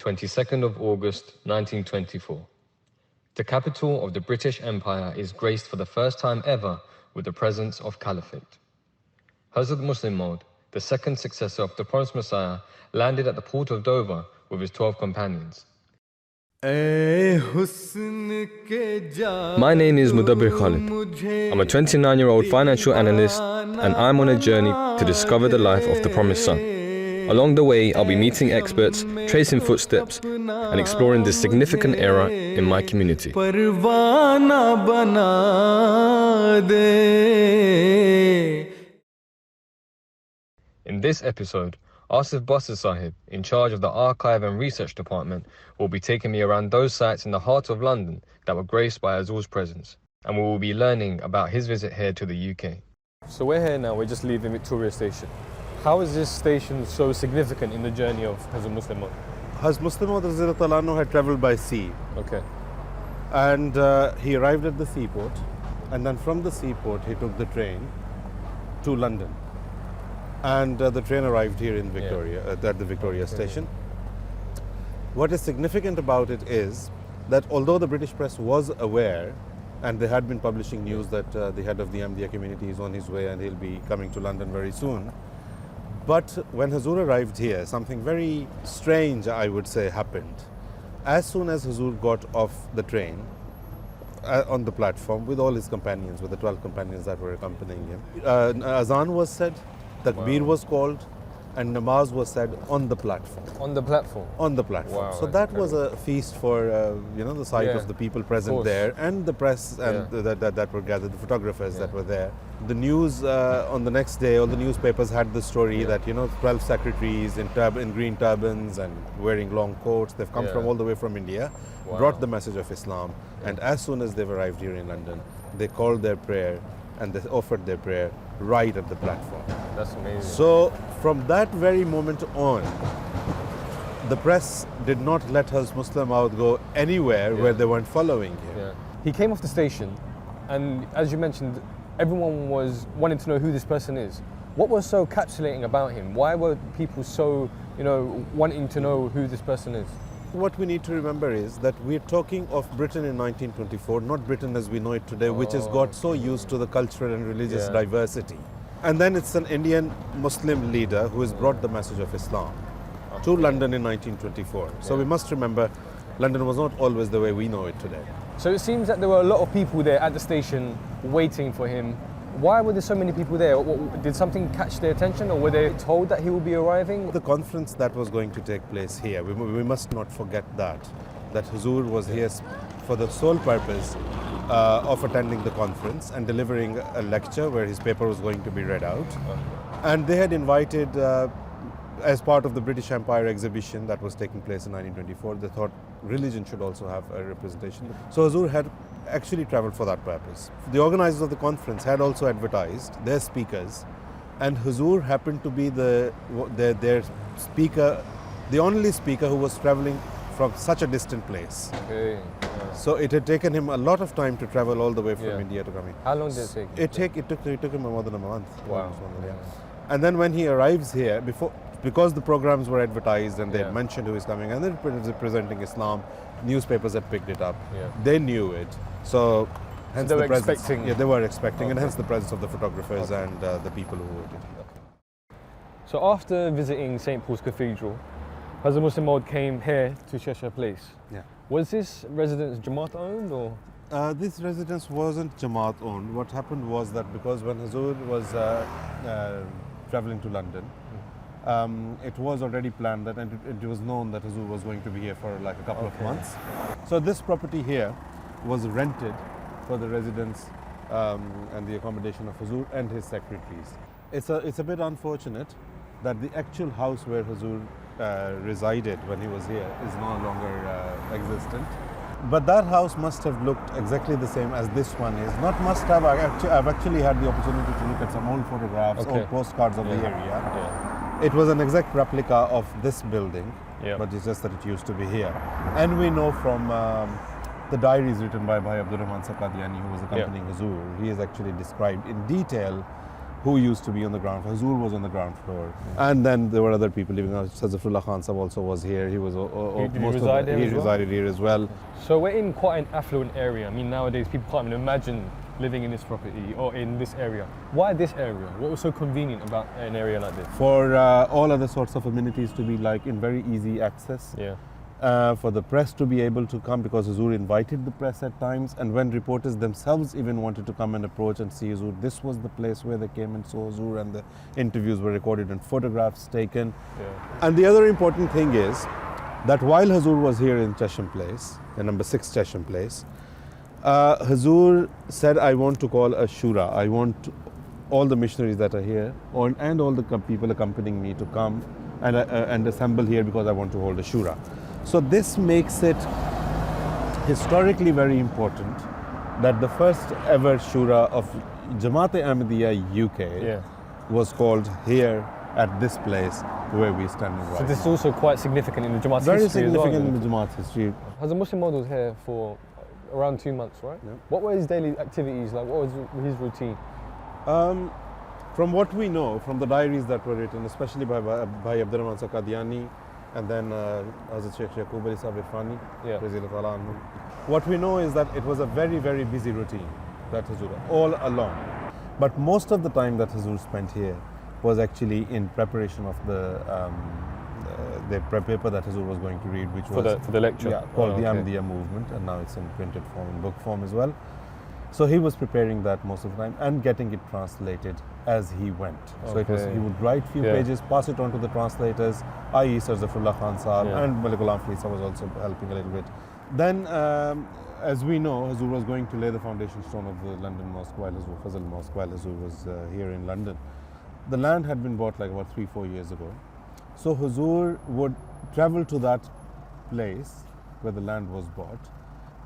22nd of August 1924. The capital of the British Empire is graced for the first time ever with the presence of Caliphate. Hazrat Musleh Maud, the second successor of the Promised Messiah, landed at the port of Dover with his 12 companions. My name is Mudabbir Khalid. I'm a 29-year-old financial analyst and I'm on a journey to discover the life of the Promised Son. Along the way, I'll be meeting experts, tracing footsteps and exploring this significant era in my community. In this episode, Asif Basir Sahib, in charge of the Archive and Research Department, will be taking me around those sites in the heart of London that were graced by Hazur's presence, and we will be learning about his visit here to the UK. So we're here now, we're just leaving Victoria Station. How is this station so significant in the journey of Hazrat Musleh Maud? Hazrat Musleh Maud had travelled by sea. Okay. And he arrived at the seaport, and then from the seaport he took the train to London. And the train arrived here in Victoria, at the Victoria Station. What is significant about it is that although the British press was aware, and they had been publishing news that the head of the MTAi community is on his way and he'll be coming to London very soon, but when Hazur arrived here, something very strange, I would say, happened. As soon as Hazur got off the train, on the platform with all his companions, with the 12 companions that were accompanying him, Azan was said, Takbir was called, and Namaz was said on the platform. On the platform? On the platform. Wow, so that was a feast for the sight of the people present there, and the press and that were gathered, the photographers that were there. The news on the next day, all the newspapers had the story that 12 secretaries in green turbans and wearing long coats. They've come from all the way from India, brought the message of Islam, and as soon as they've arrived here in London, they called their prayer and they offered their prayer right at the platform. That's amazing. So from that very moment on, the press did not let Hazrat Musleh Maud go anywhere where they weren't following him. Yeah. He came off the station, and as you mentioned, everyone was wanting to know who this person is. What was so captivating about him? Why were people so, wanting to know who this person is? What we need to remember is that we're talking of Britain in 1924, not Britain as we know it today, which has got so used to the cultural and religious diversity. And then it's an Indian Muslim leader who has brought the message of Islam to London in 1924. So we must remember, London was not always the way we know it today. So it seems that there were a lot of people there at the station waiting for him. Why were there so many people there? Did something catch their attention, or were they told that he would be arriving? The conference that was going to take place here, we must not forget that Hazur was here for the sole purpose of attending the conference and delivering a lecture where his paper was going to be read out. And they had invited, as part of the British Empire exhibition that was taking place in 1924, they thought religion should also have a representation. So Hazur had actually travelled for that purpose. The organisers of the conference had also advertised their speakers, and Hazur happened to be their speaker, the only speaker who was travelling from such a distant place. Okay. So it had taken him a lot of time to travel all the way from India to come in. How long did it take? It took him more than a month. Wow. And then when he arrives here, because the programs were advertised and they had mentioned who is coming and they're presenting Islam, newspapers had picked it up. They knew it. So hence they were the presence. expecting. Yeah, they were expecting, and hence the presence of the photographers and the people who voted. So after visiting St. Paul's Cathedral, Hazrat Musleh Maud came here to Cheshire Place. Yeah. Was this residence Jamaat owned, or? This residence wasn't Jamaat owned. What happened was that because when Hazur was travelling to London, it was already planned that, and it was known that Hazur was going to be here for like a couple of months. So this property here was rented for the residence and the accommodation of Hazur and his secretaries. It's a bit unfortunate that the actual house where Hazur resided when he was here is no longer existent. But that house must have looked exactly the same as this one is. Not must have, I've actually had the opportunity to look at some old photographs, old postcards of the area. It was an exact replica of this building, but it's just that it used to be here. And we know from the diaries written by Bhai Abdul Rahman Sakadiani, who was accompanying Hazur, he has actually described in detail who used to be on the ground floor. Hazur was on the ground floor. And then there were other people living out. Hazrat Khan Sahib also was here. He was he resided here as well. So we're in quite an affluent area. I mean, nowadays people can't even imagine living in this property or in this area. Why this area? What was so convenient about an area like this? For all other sorts of amenities to be like in very easy access. Yeah. For the press to be able to come, because Hazur invited the press at times, and when reporters themselves even wanted to come and approach and see Hazur, this was the place where they came and saw Hazur, and the interviews were recorded and photographs taken. Yeah. And the other important thing is that while Hazur was here in Chesham Place, the number 6 Chesham Place, Hazur said, I want to call a shura. I want all the missionaries that are here and all the people accompanying me to come and assemble here, because I want to hold a shura. So this makes it historically very important that the first ever shura of MTAi UK was called here at this place where we're standing right now. So this is also quite significant in the Jamaat's very history significant as well, in the Jamaat's history. Hazrat Musleh Maud was here for around 2 months, right? Yeah. What were his daily activities like? What was his routine? From what we know, from the diaries that were written, especially by Abdurrahman Qadiani, and then Hazrat Sheikh Yaqub Ali Sahib Irfani, Yeah. what we know is that it was a very, very busy routine that Hazur, all along. But most of the time that Hazur spent here was actually in preparation of the paper that Hazur was going to read, which for the lecture, called the MTAi movement, and now it's in printed form, in book form as well. So he was preparing that most of the time and getting it translated as he went. So it was, he would write few pages, pass it on to the translators, i.e. Sarzafullah Khan Sahib, and Malik Ghulam Farisi was also helping a little bit. Then, as we know, Hazur was going to lay the foundation stone of the London Mosque while Hazur, Fazal Mosque, while Hazur was here in London. The land had been bought like about 3-4 years ago. So Hazur would travel to that place where the land was bought.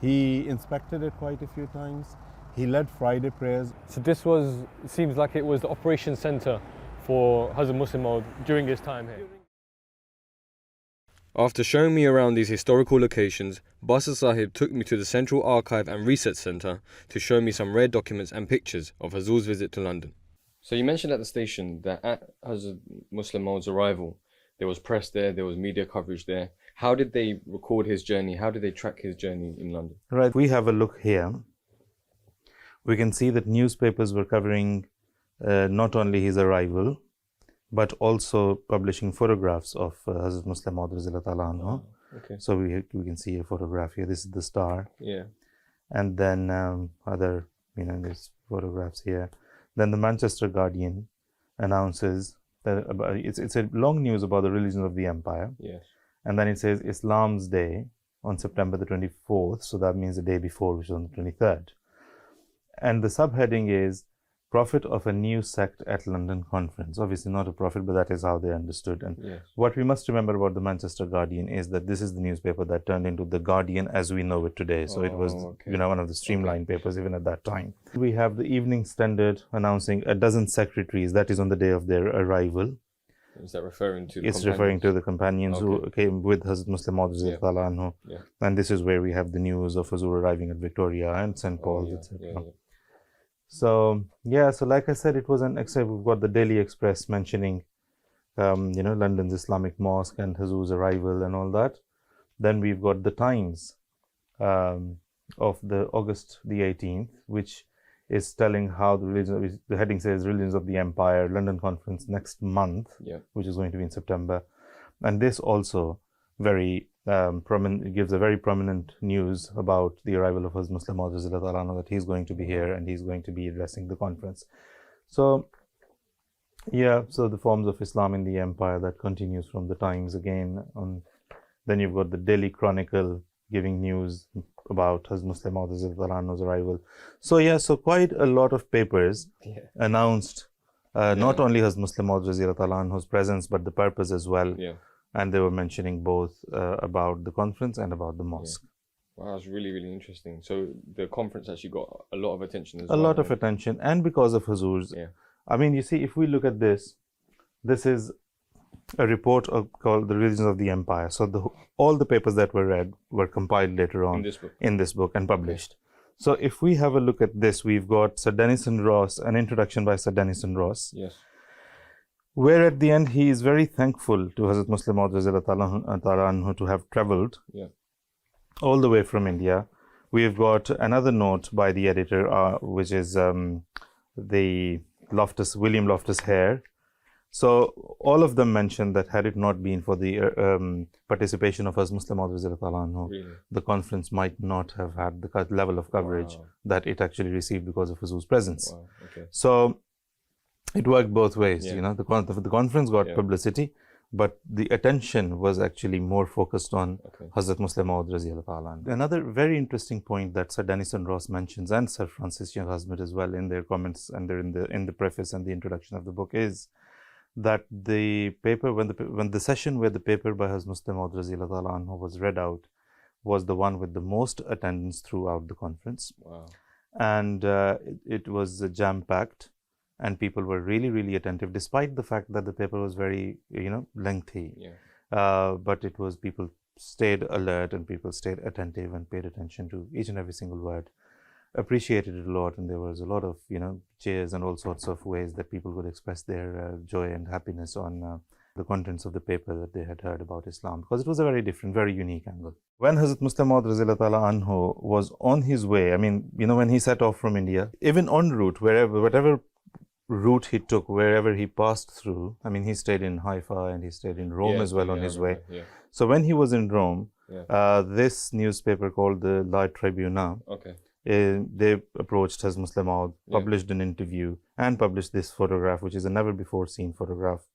He inspected it quite a few times. He led Friday prayers. So this seems like it was the operation centre for Hazrat Musleh Maud during his time here. After showing me around these historical locations, Basir Sahib took me to the Central Archive and Research Centre to show me some rare documents and pictures of Hazur's visit to London. So you mentioned at the station that at Hazrat Musleh Maud's arrival, there was press there, there was media coverage there. How did they record his journey? How did they track his journey in London? Right, we have a look here. We can see that newspapers were covering not only his arrival, but also publishing photographs of Hazrat Musleh Maud Radhiyallahu Ta'ala Anhu. Okay. So we can see a photograph here. This is the Star. Yeah. And then other, there's photographs here. Then the Manchester Guardian announces that it's a long news about the religion of the empire. Yes. And then it says Islam's Day on September the 24th. So that means the day before, which is on the 23rd. And the subheading is Prophet of a New Sect at London Conference. Obviously not a prophet, but that is how they understood. And what we must remember about the Manchester Guardian is that this is the newspaper that turned into the Guardian as we know it today. So it was, one of the streamlined papers even at that time. We have the Evening Standard announcing a dozen secretaries. That is on the day of their arrival. Is that referring to It's referring to the companions who came with Hazrat Musleh Maud Radhiyallahu Anhu. And this is where we have the news of Hazur arriving at Victoria and St. Paul's, etc. So like I said, it was an except we've got the Daily Express mentioning London's Islamic Mosque and Hazur's arrival and all that. Then we've got the Times of the August the 18th, which is telling how the heading says Religions of the Empire, London Conference next month, which is going to be in September. And this also very gives a very prominent news about the arrival of Hazrat Musleh Maud Radhiyallahu Anhu, that he's going to be here and he's going to be addressing the conference. So the forms of Islam in the empire, that continues from the Times again. Then you've got the Daily Chronicle giving news about Hazrat Musleh Maud Radhiyallahu Anhu's arrival. So quite a lot of papers announced not only Hazrat Musleh Maud Radhiyallahu Anhu's presence, but the purpose as well. And they were mentioning both about the conference and about the mosque. Wow, that's really, really interesting. So the conference actually got a lot of attention as well. A lot of attention, and because of Hazur's. I mean, you see, if we look at this is a report called The Religions of the Empire. So all the papers that were read were compiled later on in this book and published. So if we have a look at this, we've got Sir Denison Ross, an introduction by Sir Denison Ross. Yes. Where at the end he is very thankful to Hazrat Musleh Maud anhu to have travelled all the way from India. We've got another note by the editor, which is the William Loftus Hare. So all of them mentioned that had it not been for the participation of Hazrat Musleh Maud anhu, the conference might not have had the level of coverage that it actually received because of Huzoor's presence. Wow. Okay. So it worked both ways. You know, the conference got publicity, but the attention was actually more focused on Hazrat Musleh Maud radhiyallahu ta'ala. Another very interesting point that Sir Denison Ross mentions, and Sir Francis Young Husband as well, in their comments and in the preface and the introduction of the book, is that the paper, when the session where the paper by Hazrat Musleh Maud radhiyallahu ta'ala anhu was read out, was the one with the most attendance throughout the conference. Wow. And it was jam-packed. And people were really, really attentive, despite the fact that the paper was very, lengthy. But it was, people stayed alert and people stayed attentive and paid attention to each and every single word, appreciated it a lot. And there was a lot of, cheers and all sorts of ways that people could express their joy and happiness on the contents of the paper that they had heard about Islam, because it was a very different, very unique angle. When Hazrat Musleh Maud radhiyallahu ta'ala anhu was on his way, I mean, when he set off from India, even en route, whatever route he took, wherever he passed through, I mean, he stayed in Haifa and he stayed in Rome as well on his way. So when he was in Rome, this newspaper called the La Tribuna, they approached Hazrat Musleh Maud, published an interview and published this photograph, which is a never before seen photograph.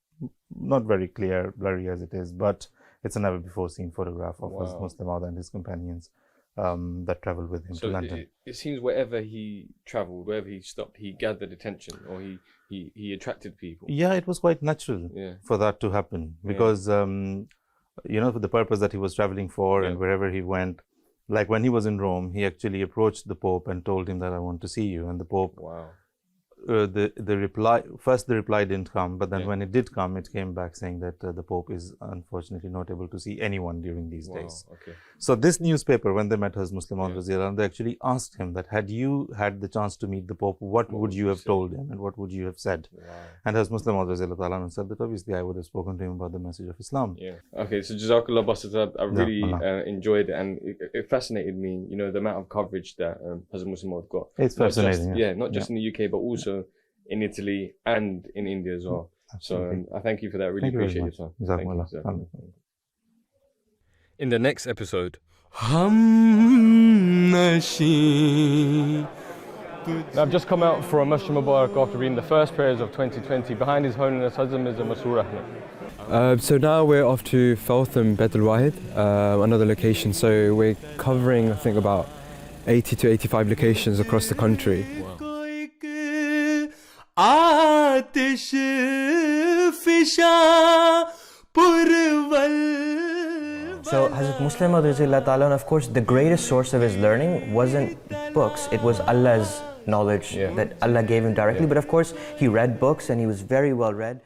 Not very clear, blurry as it is, but it's a never before seen photograph of Hazrat Musleh Maud and his companions that travelled with him to London. It seems wherever he travelled, wherever he stopped, he gathered attention, or he attracted people. Yeah, it was quite natural for that to happen, because for the purpose that he was travelling for and wherever he went, like when he was in Rome, he actually approached the Pope and told him that I want to see you, and the Pope the reply didn't come, but then when it did come, it came back saying that the Pope is unfortunately not able to see anyone during these days. So this newspaper, when they met Hazrat Musleh Maud, they actually asked him that, had you had the chance to meet the Pope, what would you have told him and what would you have said? And Hazrat Musleh Maud said that obviously I would have spoken to him about the message of Islam. Okay, so Jazakallah Bassat, I really enjoyed it, and it fascinated me, the amount of coverage that Hazrat Musleh Maud got. It's fascinating. Not just in the UK, but also in Italy and in India as well. So I thank you for that. I really appreciate your time. In the next episode, Now, I've just come out for a Masjid Mubarak after reading the first prayers of 2020 behind His Holiness Hazrat Mirza Masroor Ahmad. So now we're off to Feltham, Bet al-Wahid, another location. So we're covering, I think, about 80 to 85 locations across the country. So Hazrat Musleh Maud radhiyallahu ta'ala, and of course the greatest source of his learning wasn't books, it was Allah's knowledge that Allah gave him directly. But of course he read books and he was very well read.